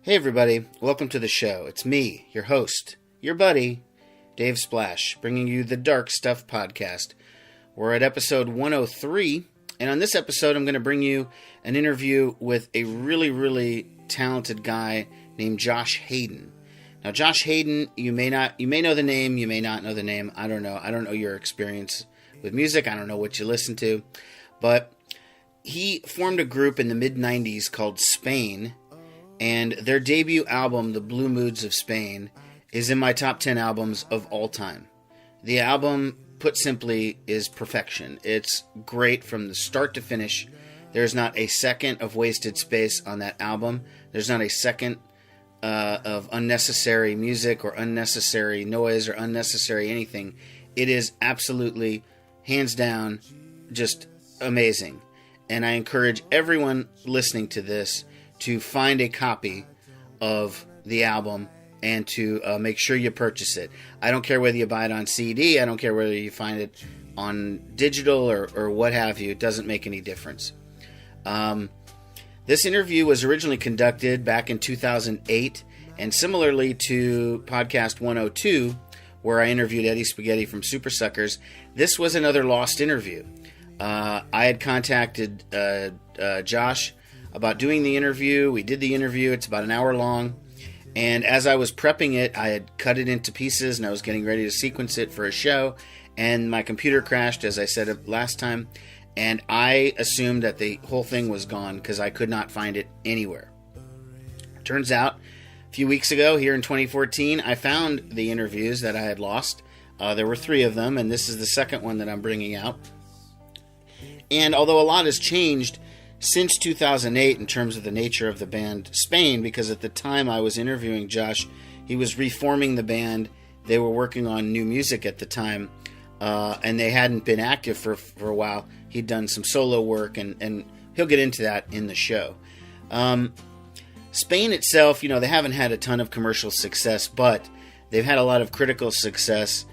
Hey everybody, welcome to the show. It's me, your host, your buddy, Dave Splash, bringing you the Dark Stuff podcast. We're at episode 103, and on this episode I'm going to bring you an interview with a really talented guy named Josh Haden. Now Josh Haden, you may know the name, you may not know the name, I don't know. I don't know your experience with music, I don't know what you listen to, but he formed a group in the mid-90s called Spain, and their debut album, The Blue Moods of Spain, is in my top 10 albums of all time. The album, put simply, is perfection. It's great from the start to finish. There's not a second of wasted space on that album. There's not a second of unnecessary music or unnecessary noise or unnecessary anything. It is absolutely, hands down, just amazing. And I encourage everyone listening to this to find a copy of the album and to make sure you purchase it. I don't care whether you buy it on CD, I don't care whether you find it on digital or what have you, it doesn't make any difference. This interview was originally conducted back in 2008, and similarly to podcast 102, where I interviewed Eddie Spaghetti from Super Suckers, this was another lost interview. I had contacted Josh about doing the interview. We did the interview. It's about an hour long. And as I was prepping it, I had cut it into pieces and I was getting ready to sequence it for a show. And my computer crashed, as I said last time. And I assumed that the whole thing was gone because I could not find it anywhere. Turns out, a few weeks ago, here in 2014, I found the interviews that I had lost. There were 3 of them, and this is the second one that I'm bringing out. And although a lot has changed since 2008 in terms of the nature of the band Spain, because at the time I was interviewing Josh, he was reforming the band. They were working on new music at the time, and they hadn't been active for a while. He'd done some solo work, and he'll get into that in the show. Spain itself, they haven't had a ton of commercial success, but they've had a lot of critical success.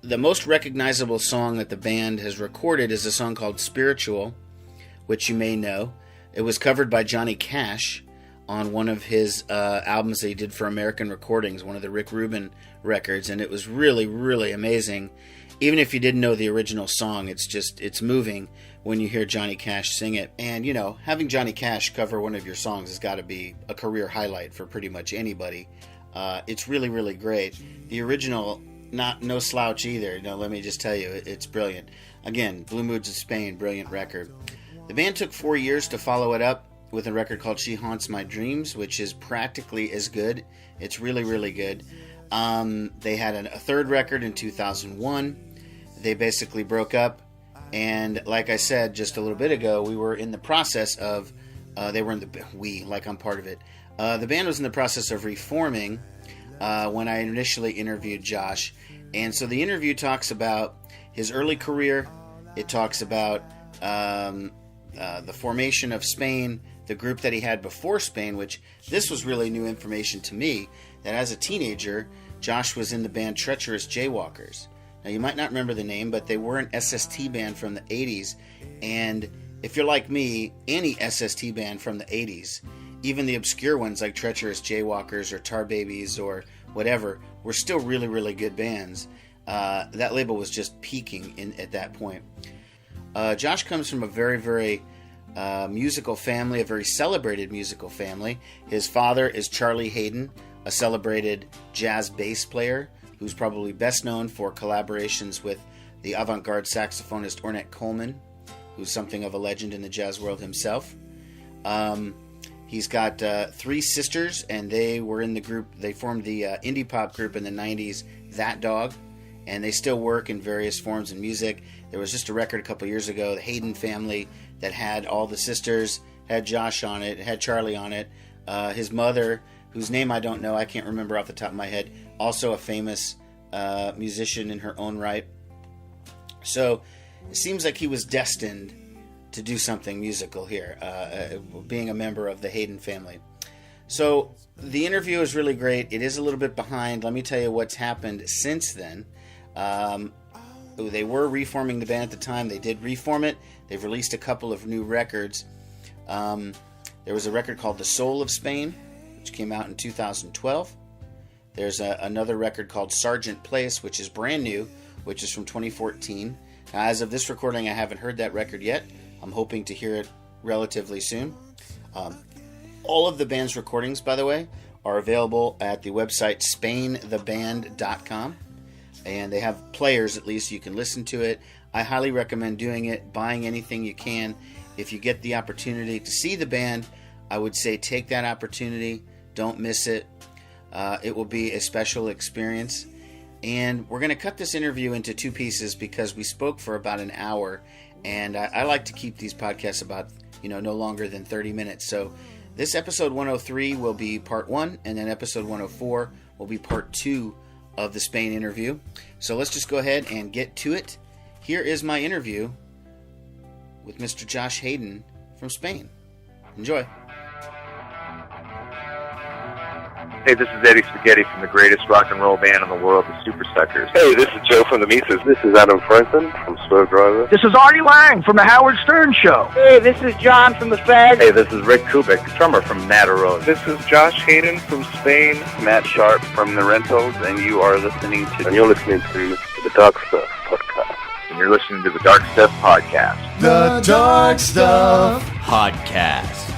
The most recognizable song that the band has recorded is a song called Spiritual, which you may know. It was covered by Johnny Cash on one of his albums that he did for American Recordings, one of the Rick Rubin records, and it was really amazing. Even if you didn't know the original song, it's moving when you hear Johnny Cash sing it. And, having Johnny Cash cover one of your songs has got to be a career highlight for pretty much anybody. It's really great. The original, no slouch either. Let me just tell you, it's brilliant. Again, Blue Moods of Spain, brilliant record. The band took 4 years to follow it up with a record called She Haunts My Dreams, which is practically as good. It's really good. They had a third record in 2001. They basically broke up, and like I said just a little bit ago, we were in the process of, I'm part of it. The band was in the process of reforming when I initially interviewed Josh. And so the interview talks about his early career. It talks about the formation of Spain, the group that he had before Spain, which this was really new information to me, that as a teenager, Josh was in the band Trecherous Jaywalkers. Now, you might not remember the name, but they were an SST band from the 80s. And if you're like me, any SST band from the 80s, even the obscure ones like Trecherous Jaywalkers or Tar Babies or whatever, were still really good bands. That label was just peaking at that point. Josh comes from a very musical family, a very celebrated musical family. His father is Charlie Haden, a celebrated jazz bass player who's probably best known for collaborations with the avant-garde saxophonist Ornette Coleman, who's something of a legend in the jazz world himself. He's got 3 sisters, and they were in the group. They formed the indie pop group in the 90s, That Dog, and they still work in various forms of music. There was just a record a couple years ago, the Haden family, that had all the sisters, had Josh on it, had Charlie on it. His mother, whose name I don't know, I can't remember off the top of my head, also a famous musician in her own right. So it seems like he was destined to do something musical here, being a member of the Haden family. So the interview is really great. It is a little bit behind. Let me tell you what's happened since then. They were reforming the band at the time. They did reform it. They've released a couple of new records. There was a record called The Soul of Spain, which came out in 2012. There's another record called Sergeant Place, which is brand new, which is from 2014. Now, as of this recording, I haven't heard that record yet. I'm hoping to hear it relatively soon. All of the band's recordings, by the way, are available at the website spaintheband.com. And they have players, at least, you can listen to it. I highly recommend doing it, buying anything you can. If you get the opportunity to see the band, I would say take that opportunity. Don't miss it. It will be a special experience. And we're going to cut this interview into two pieces because we spoke for about an hour. And I like to keep these podcasts about, no longer than 30 minutes. So this episode 103 will be part 1, and then episode 104 will be part 2 of the Spain interview. So let's just go ahead and get to it. Here is my interview with Mr. Josh Haden from Spain. Enjoy. Hey, this is Eddie Spaghetti from the greatest rock and roll band in the world, the Super Suckers. Hey, this is Joe from the Mises. This is Adam Franklin from Swerve Driver. This is Artie Lang from the Howard Stern Show. Hey, this is John from the Fag. Hey, this is Rick Kubik, drummer from Natarone. This is Josh Haden from Spain. Matt Sharp from the Rentals, and you're listening to the Dark Stuff Podcast. And you're listening to the Dark Stuff Podcast. The Dark Stuff Podcast.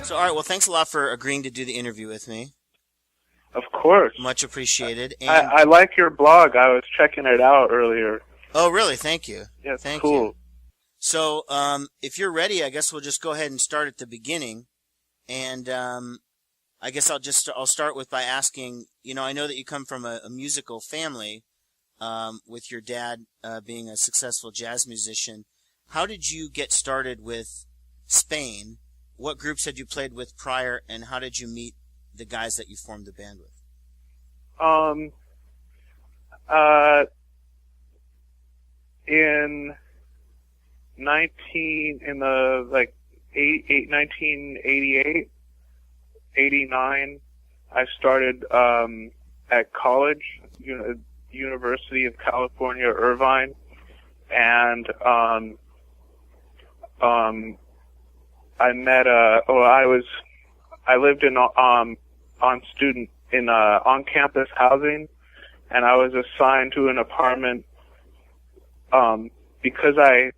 So, all right, well, thanks a lot for agreeing to do the interview with me. Of course. Much appreciated. And I like your blog. I was checking it out earlier. Oh, really? Thank you. Yeah, it's Thank cool. you. So, if you're ready, I guess we'll just go ahead and start at the beginning. And I guess I'll start with by asking, I know that you come from a musical family, with your dad being a successful jazz musician. How did you get started with Spain? What groups had you played with prior, and how did you meet the guys that you formed the band with? In 1988, 89, I started at college, University of California, Irvine, and I met I lived in on campus housing, and I was assigned to an apartment because I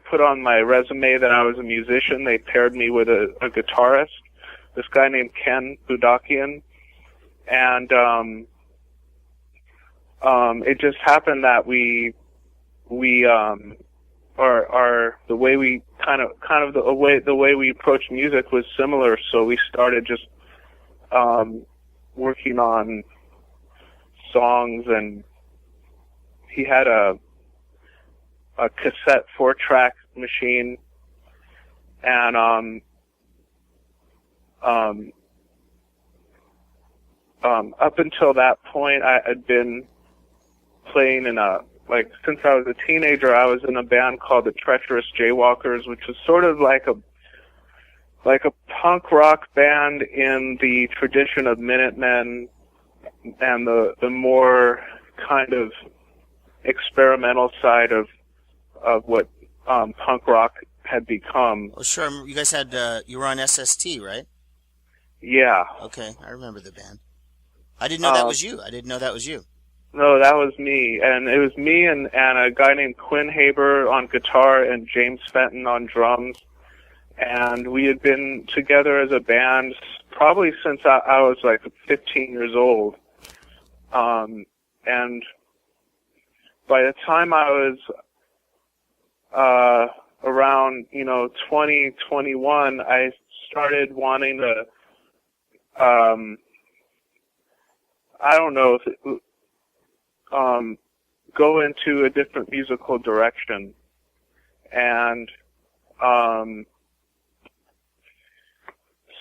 put on my resume that I was a musician. They paired me with a guitarist, this guy named Ken Budakian, and it just happened that the way we the way we approached music was similar, so we started just working on songs, and he had a cassette 4-track machine, and up until that point I had been playing in since I was a teenager, I was in a band called the Trecherous Jaywalkers, which was sort of like a punk rock band in the tradition of Minutemen and the more kind of experimental side of what punk rock had become. Oh, sure. You guys had you were on SST, right? Yeah. Okay, I remember the band. I didn't know that was you. No, that was me, and it was me and a guy named Quinn Haber on guitar and James Fenton on drums, and we had been together as a band probably since I was like 15 years old, and by the time I was around 20, 21, I started wanting to I don't know if go into a different musical direction, and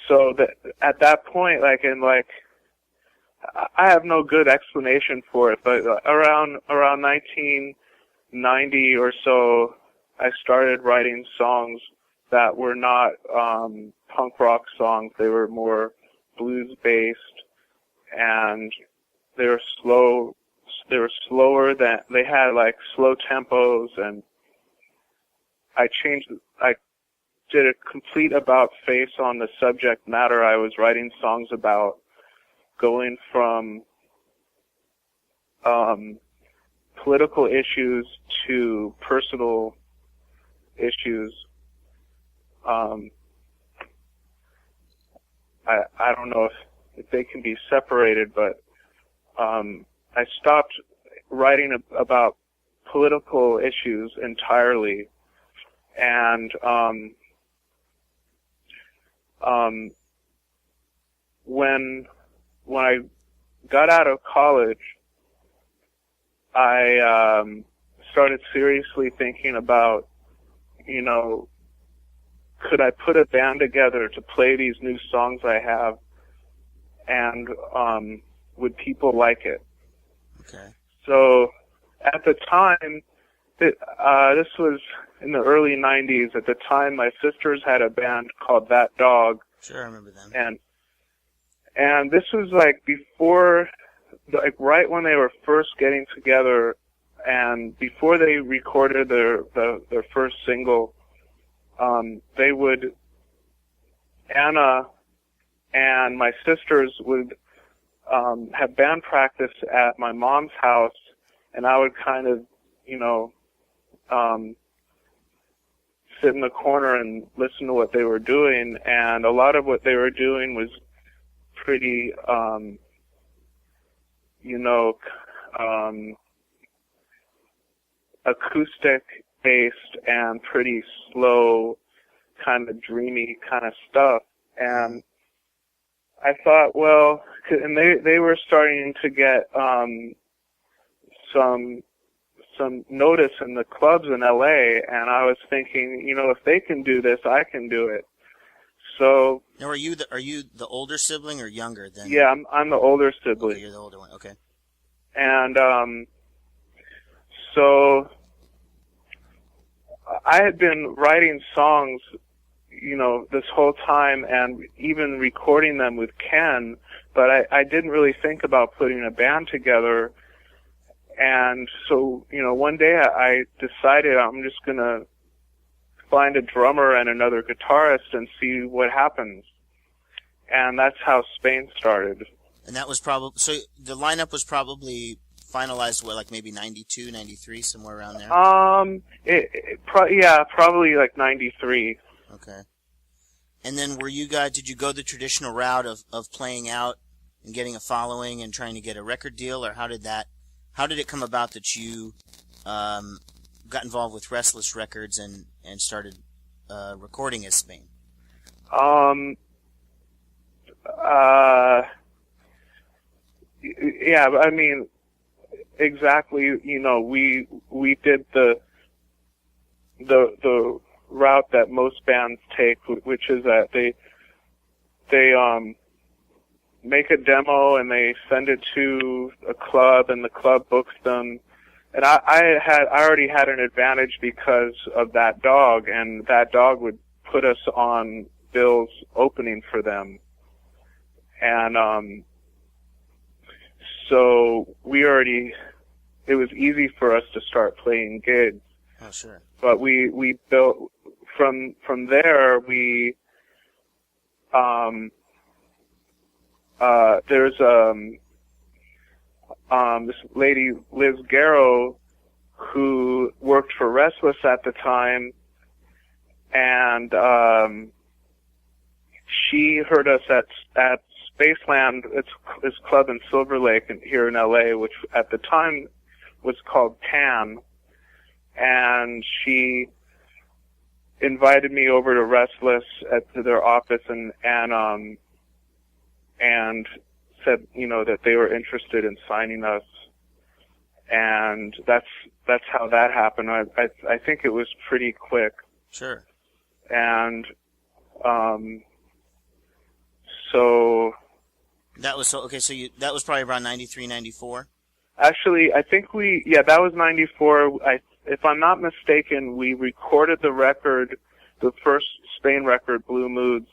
so that at that point, I have no good explanation for it, but around 1990 or so, I started writing songs that were not punk rock songs. They were more blues based, and they were slow. They were slower than, they had slow tempos, and I did a complete about face on the subject matter I was writing songs about, going from political issues to personal issues. I don't know if they can be separated, but I stopped writing about political issues entirely, and when I got out of college, I started seriously thinking about, you know, could I put a band together to play these new songs I have, and would people like it? Okay. So at the time, this was in the early 90s. At the time, my sisters had a band called That Dog. Sure, I remember them. And this was like before, like right when they were first getting together, and before they recorded their first single. They would, Anna and my sisters would have band practice at my mom's house, and I would kind of, you know, sit in the corner and listen to what they were doing, and a lot of what they were doing was pretty, you know, acoustic-based and pretty slow, kind of dreamy kind of stuff. And I thought, well, and they were starting to get some notice in the clubs in LA, and I was thinking, you know, if they can do this, I can do it. So now, are you the older sibling or younger than? Yeah, I'm the older sibling. Okay, you're the older one. Okay. And so I had been writing songs, you know, this whole time, and even recording them with Ken, but I didn't really think about putting a band together. And so, you know, one day I decided I'm just going to find a drummer and another guitarist and see what happens. And that's how Spain started. And that was probably, so the lineup was probably finalized, what, like maybe 92, 93, somewhere around there? Probably like 93. Okay. And then did you go the traditional route of playing out and getting a following and trying to get a record deal, or how did it come about that you got involved with Restless Records and started recording as Spain? Yeah, I mean, exactly, you know, we did the route that most bands take, which is that they make a demo and they send it to a club, and the club books them. And I already had an advantage because of That Dog, and That Dog would put us on bills opening for them. And so it was easy for us to start playing gigs. Oh, sure. But we built from there. There's this lady, Liz Garrow, who worked for Restless at the time, and she heard us at Spaceland. It's this club in Silver Lake here in LA, which at the time was called Pan, and she invited me over to Restless to their office and said, you know, that they were interested in signing us, and that's how that happened. I think it was pretty quick. Sure. And so that was okay. So that was probably around 93, 94. Actually, I think that was 94. If I'm not mistaken, we recorded the record, the first Spain record, Blue Moods,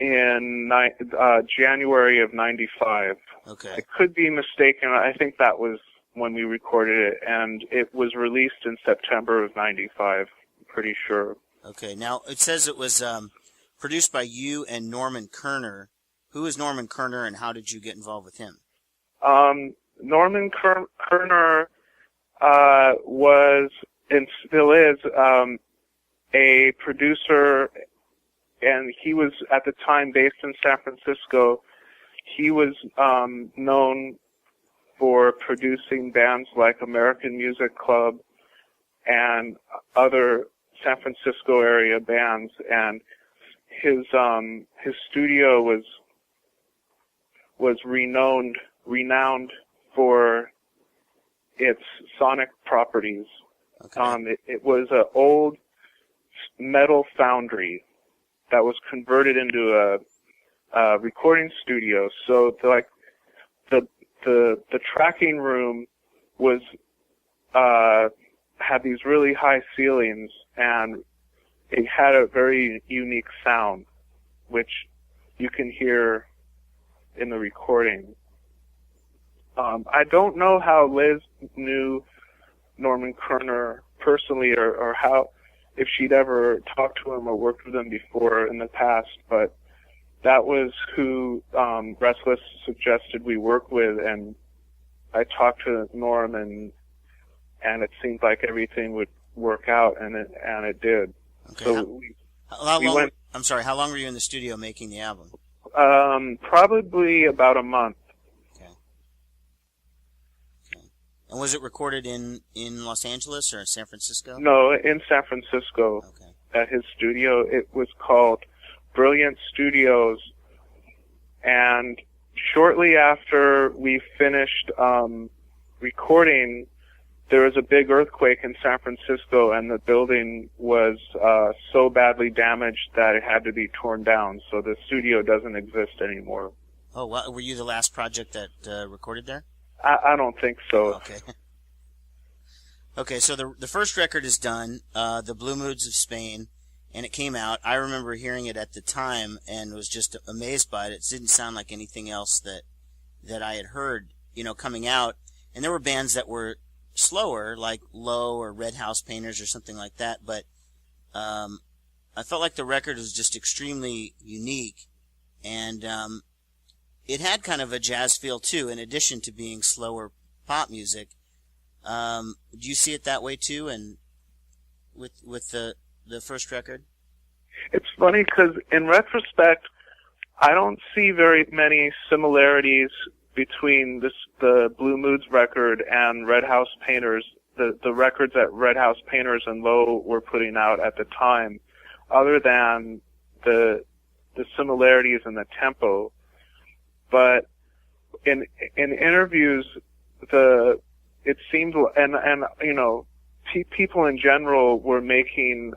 in January of 95. Okay. I could be mistaken. I think that was when we recorded it, and it was released in September of '95. I'm pretty sure. Okay. Now it says it was produced by you and Norman Kerner. Who is Norman Kerner, and how did you get involved with him? Norman Kerner was and still is a producer, and he was at the time based in San Francisco. He was known for producing bands like American Music Club and other San Francisco area bands, and his studio was renowned for its sonic properties. Okay. It was an old metal foundry that was converted into a recording studio. So the tracking room was had these really high ceilings, and it had a very unique sound, which you can hear in the recording. I don't know how Liz knew Norman Kerner personally, or how, if she'd ever talked to him or worked with him before in the past, but that was who Restless suggested we work with, and I talked to Norm, and it seemed like everything would work out, and it did. Okay. So how long were you in the studio making the album? Probably about a month. Okay. And was it recorded in Los Angeles or in San Francisco? No, in San Francisco. Okay. At his studio. It was called Brilliant Studios, and shortly after we finished recording, there was a big earthquake in San Francisco, and the building was so badly damaged that it had to be torn down. So the studio doesn't exist anymore. Oh, well, were you the last project that recorded there? I don't think so. Okay. Okay, so the first record is done, The Blue Moods of Spain, and it came out. I remember hearing it at the time and was just amazed by it. It didn't sound like anything else that I had heard, coming out. And there were bands that were slower, like Low or Red House Painters or something like that, but I felt like the record was just extremely unique, and it had kind of a jazz feel too, in addition to being slower pop music. Do you see it that way too, and with the first record? It's funny because in retrospect, I don't see very many similarities between the Blue Moods record and Red House Painters, the records that Red House Painters and Low were putting out at the time, other than the similarities in the tempo. But in interviews, it seemed, and people in general were making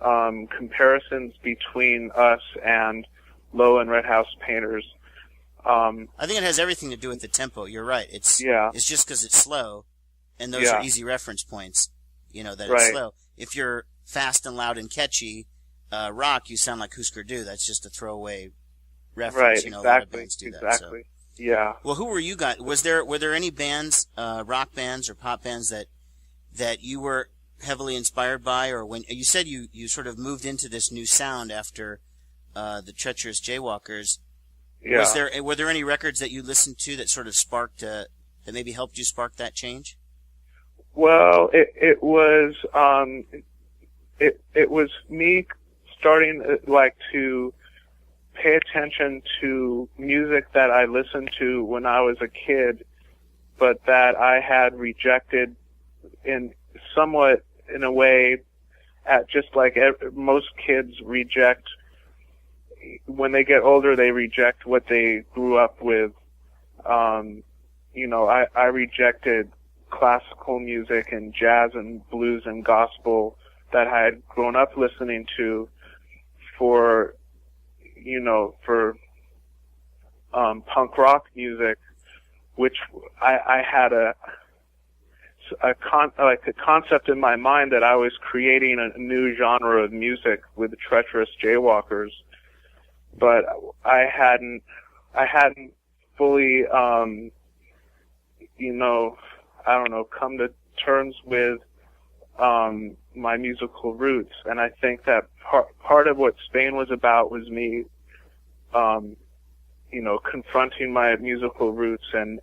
comparisons between us and Low and Red House Painters. I think it has everything to do with the tempo. You're right. It's just because it's slow, and those are easy reference points. That it's slow. If you're fast and loud and catchy, rock, you sound like Husker Du. That's just a throwaway reference. Right. A lot of bands do that. Exactly. So. Yeah. Well, who were you guys? Were there any bands, rock bands or pop bands that you were heavily inspired by, or when you said you sort of moved into this new sound after the Trecherous Jaywalkers? Yeah. Were there any records that you listened to that sort of sparked, that maybe helped you spark that change? Well, it was me starting to pay attention to music that I listened to when I was a kid, but that I had rejected in a way, just like most kids reject. When they get older, they reject what they grew up with. I rejected classical music and jazz and blues and gospel that I had grown up listening to for punk rock music, which I had a concept in my mind that I was creating a new genre of music with the Trecherous Jaywalkers. But I hadn't fully, I don't know, come to terms with my musical roots. And I think that part of what Spain was about was me, confronting my musical roots and,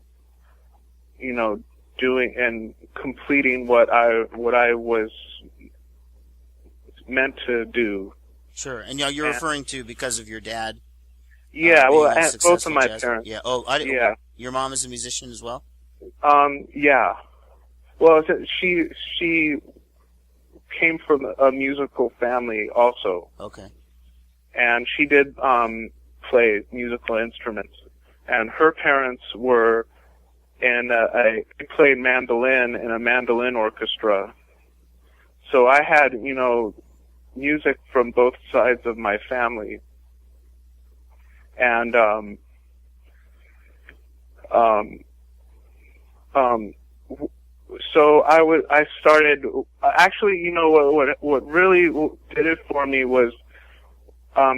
doing and completing what I was meant to do. Sure. And you're referring to because of your dad? Yeah, and both of my parents. Yeah. Oh, yeah. Your mom is a musician as well? Yeah. Well, she came from a musical family also. Okay. And she did play musical instruments. And her parents were they played mandolin in a mandolin orchestra. So I had, music from both sides of my family. And so I started, actually, what really did it for me was,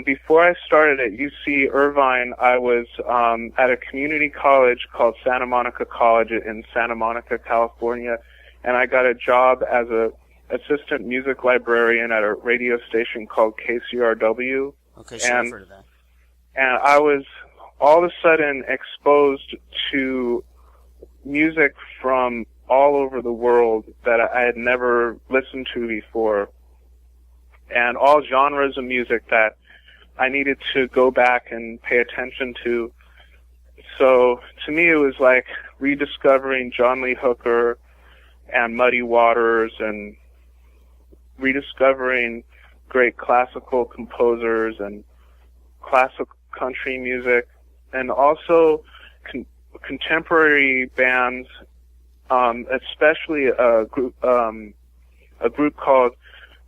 before I started at UC Irvine, I was at a community college called Santa Monica College in Santa Monica, California, and I got a job as a assistant music librarian at a radio station called KCRW. Okay, sure, I've heard of that. And I was all of a sudden exposed to music from all over the world that I had never listened to before, and all genres of music that I needed to go back and pay attention to. So to me it was like rediscovering John Lee Hooker and Muddy Waters and rediscovering great classical composers and classic country music, and also contemporary bands, especially a group called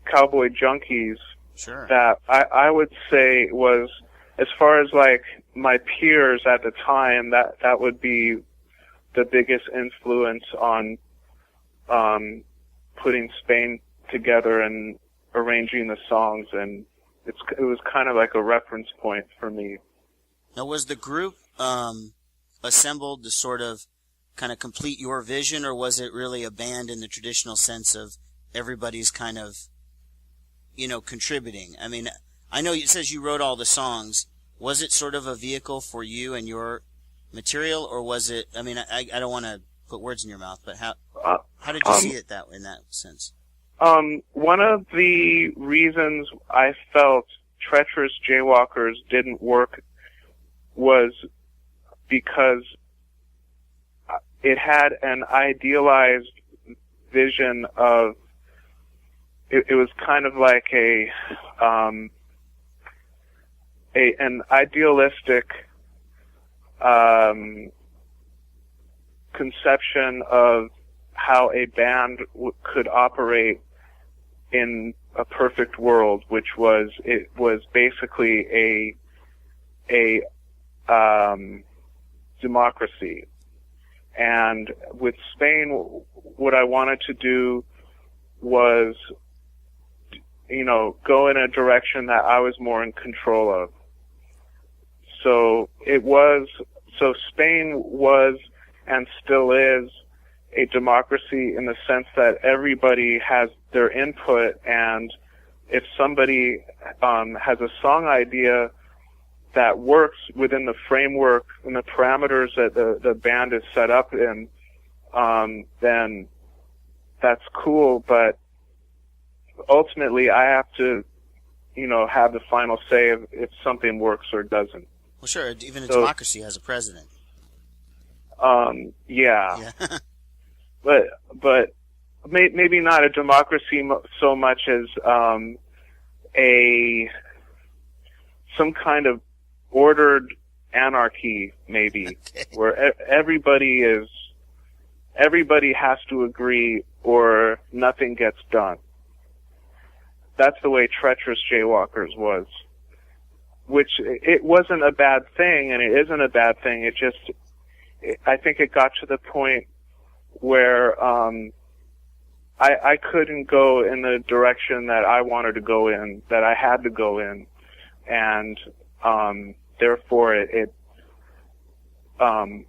Cowboy Junkies. Sure. That I would say was, as far as like my peers at the time, that would be the biggest influence on putting Spain together and arranging the songs, and it was kind of like a reference point for me. Now, was the group assembled to sort of kind of complete your vision, or was it really a band in the traditional sense of everybody's kind of, contributing? I mean, I know it says you wrote all the songs. Was it sort of a vehicle for you and your material, or was it, I mean, I don't want to put words in your mouth, but how did you see it in that sense? One of the reasons I felt Trecherous Jaywalkers didn't work was because it had an idealized vision of, it was kind of like an idealistic conception of how a band could operate in a perfect world, which was, it was basically a democracy. And with Spain, what I wanted to do was, go in a direction that I was more in control of. So Spain was and still is a democracy in the sense that everybody has their input, and if somebody has a song idea that works within the framework and the parameters that the band is set up in, then that's cool, but ultimately I have to, have the final say if something works or doesn't. Well, sure, even a democracy has a president. Yeah. But maybe not a democracy so much as some kind of ordered anarchy, maybe, okay, where everybody has to agree or nothing gets done. That's the way Trecherous Jaywalkers was, which it wasn't a bad thing, and it isn't a bad thing. I think it got to the point where I couldn't go in the direction that I wanted to go in, that I had to go in, and therefore it kind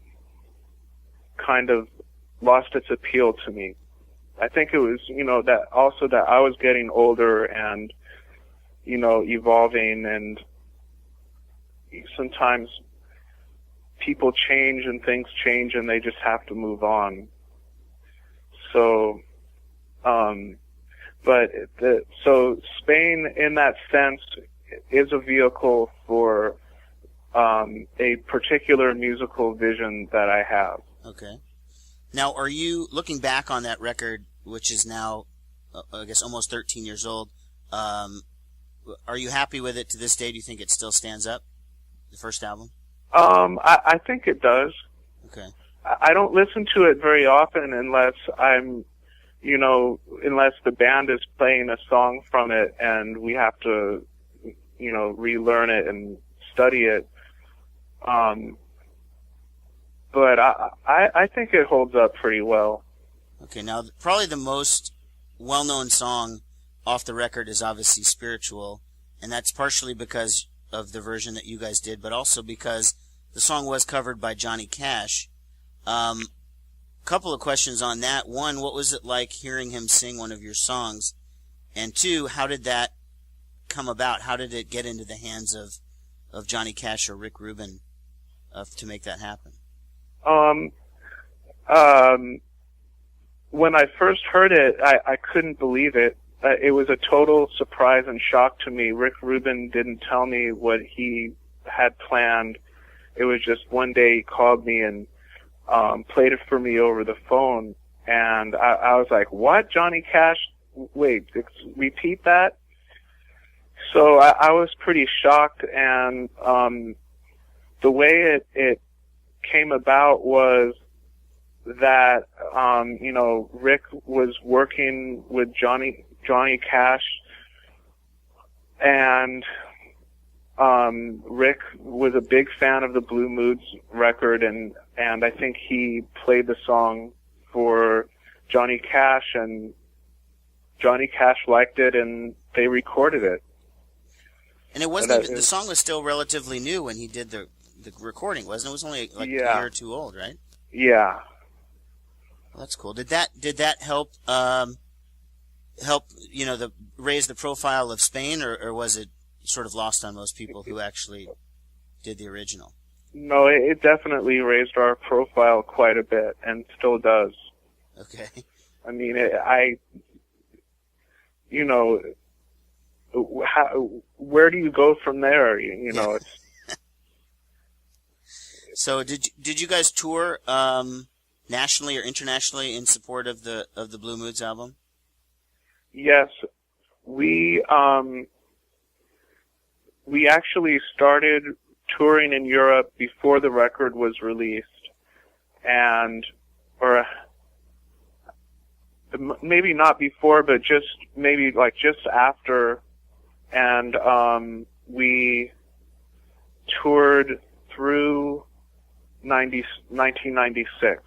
of lost its appeal to me. I think it was, that also that I was getting older and, evolving, and sometimes people change and things change and they just have to move on. So, so Spain in that sense is a vehicle for a particular musical vision that I have. Okay. Now, are you looking back on that record, which is now, I guess, almost 13 years old? Are you happy with it to this day? Do you think it still stands up, the first album? I think it does. Okay. I don't listen to it very often unless I'm, unless the band is playing a song from it and we have to, relearn it and study it. But I think it holds up pretty well. Okay, now probably the most well-known song off the record is obviously Spiritual, and that's partially because of the version that you guys did, but also because the song was covered by Johnny Cash. Couple of questions on that. One, what was it like hearing him sing one of your songs? And two, how did that come about? How did it get into the hands of Johnny Cash or Rick Rubin to make that happen? When I first heard it, I couldn't believe it. It was a total surprise and shock to me. Rick Rubin didn't tell me what he had planned. It was just one day he called me and played it for me over the phone, and I was like, what? Johnny Cash? Wait, repeat that? So I was pretty shocked, and the way it came about was that Rick was working with Johnny Cash, and Rick was a big fan of the Blue Moods record, and I think he played the song for Johnny Cash, and Johnny Cash liked it, and they recorded it. And it wasn't the song was still relatively new when he did the recording, wasn't it? It was only like a year or two old, right? Yeah. Well, that's cool. Did that help raise the profile of Spain, or was it sort of lost on most people who actually did the original? No, it definitely raised our profile quite a bit, and still does. Okay. I mean, where do you go from there? It's. So did you guys tour nationally or internationally in support of the Blue Moods album? Yes, we actually started touring in Europe before the record was released, or maybe not before, but just after, and we toured through 1996.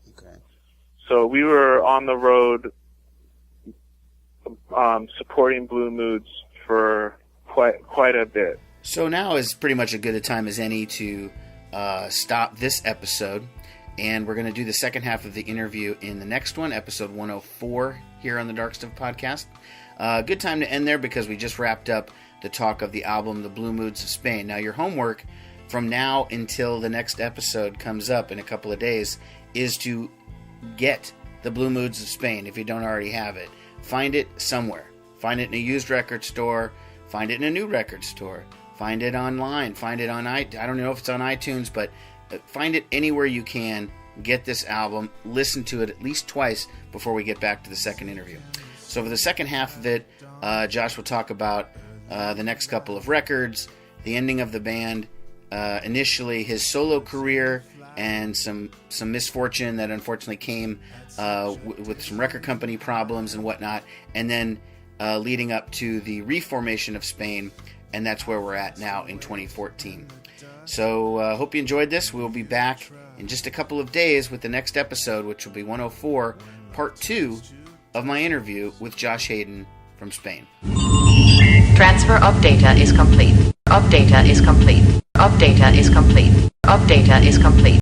Okay. So we were on the road supporting Blue Moods for quite a bit. So now is pretty much as good a time as any to stop this episode, and we're going to do the second half of the interview in the next one, episode 104, here on the Dark Stuff Podcast. Good time to end there because we just wrapped up the talk of the album, The Blue Moods of Spain. Now, your homework from now until the next episode comes up in a couple of days is to get The Blue Moods of Spain if you don't already have it. Find it somewhere. Find it in a used record store. Find it in a new record store. Find it online. Find it on I don't know if it's on iTunes, but find it anywhere you can. Get this album. Listen to it at least twice before we get back to the second interview. So for the second half of it, Josh will talk about the next couple of records, the ending of the band, initially his solo career, and some misfortune that unfortunately came with some record company problems and whatnot, and then leading up to the reformation of Spain, and that's where we're at now in 2014. So hope you enjoyed this. We'll be back in just a couple of days with the next episode, which will be 104, part 2 of my interview with Josh Haden from Spain. Transfer of data is complete. Of data is complete. Of data is complete. Of data is complete.